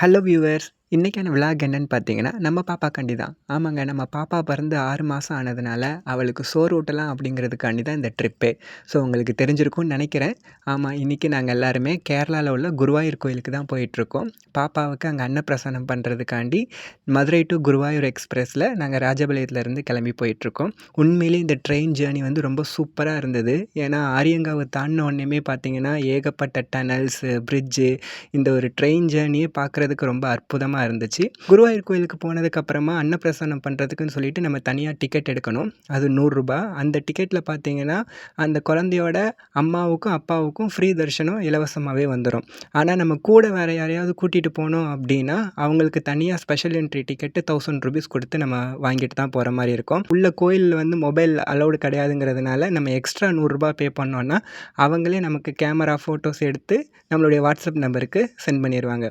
Hello viewers! இன்னைக்கான vlog என்னன்னு பார்த்தீங்கன்னா, நம்ம பாப்பாக்காண்டி தான். ஆமாங்க, நம்ம பாப்பா பிறந்து 6 மாசம் ஆனதுனால, அவளுக்கு சோறு ஊட்டலாம் அப்படிங்கிறதுக்காண்டி தான் இந்த ட்ரிப்பே. ஸோ உங்களுக்கு தெரிஞ்சிருக்கும்னு நெனைக்கிறேன். ஆமா, இன்னைக்கு நாங்க எல்லாருமே கேரளால உள்ள குருவாயூர் கோயிலுக்கு தான் போயிட்டுருக்கோம். பாப்பாவுக்கு அங்க அன்னப்பிரசனம் பண்ணுறதுக்காண்டி மதுரை டூ குருவாயூர் எக்ஸ்பிரஸ்ல நாங்க ராஜபாளையத்துலேருந்து கிளம்பி போயிட்டுருக்கோம். உண்மையிலேயே இந்த ட்ரெயின் ஜேர்னி வந்து ரொம்ப சூப்பரா இருந்தது. ஏன்னா, ஆரியங்காவ தாண்டுன உடனேயுமே பார்த்தீங்கன்னா, ஏகப்பட்ட டனல்ஸு, பிரிட்ஜு இந்த ஒரு ட்ரெயின் ஜேர்னியே பார்க்குறதுக்கு ரொம்ப அற்புதமா இருந்துச்சு. குருவாயூர் கோயிலுக்கு போனதுக்கப்புறமா அன்னப்பிரசனம் பண்ணுறதுக்குன்னு சொல்லிட்டு நம்ம தனியா டிக்கெட் எடுக்கணும். அது ரூ. 100. அந்த டிக்கெட்ல பார்த்தீங்கன்னா, அந்த குழந்தையோட அம்மாவுக்கும், அப்பாவுக்கும் ஃப்ரீ தரிசனம் இலவசமாவே வந்துரும். ஆனா, நம்ம கூட வேற யாரையாவது கூட்டிட்டு போனோம் அப்டின்னா, அவங்களுக்கு தனியா ஸ்பெஷல் என்ட்ரி டிக்கெட்டு ₹1000 குடுத்து நம்ம வாங்கிட்டு தான் போற மாரி இருக்கும். உள்ள கோயில்ல வந்து மொபைல் அலவுட் கிடையாதுங்கிறதுனால, நம்ம எக்ஸ்ட்ரா ₹100 பே பண்ணோம்னா, அவங்களே நமக்கு கேமரா, ஃபோட்டோஸ் எடுத்து நம்மளுடைய வாட்ஸ்அப் நம்பருக்கு சென்ட் பண்ணிருவாங்க.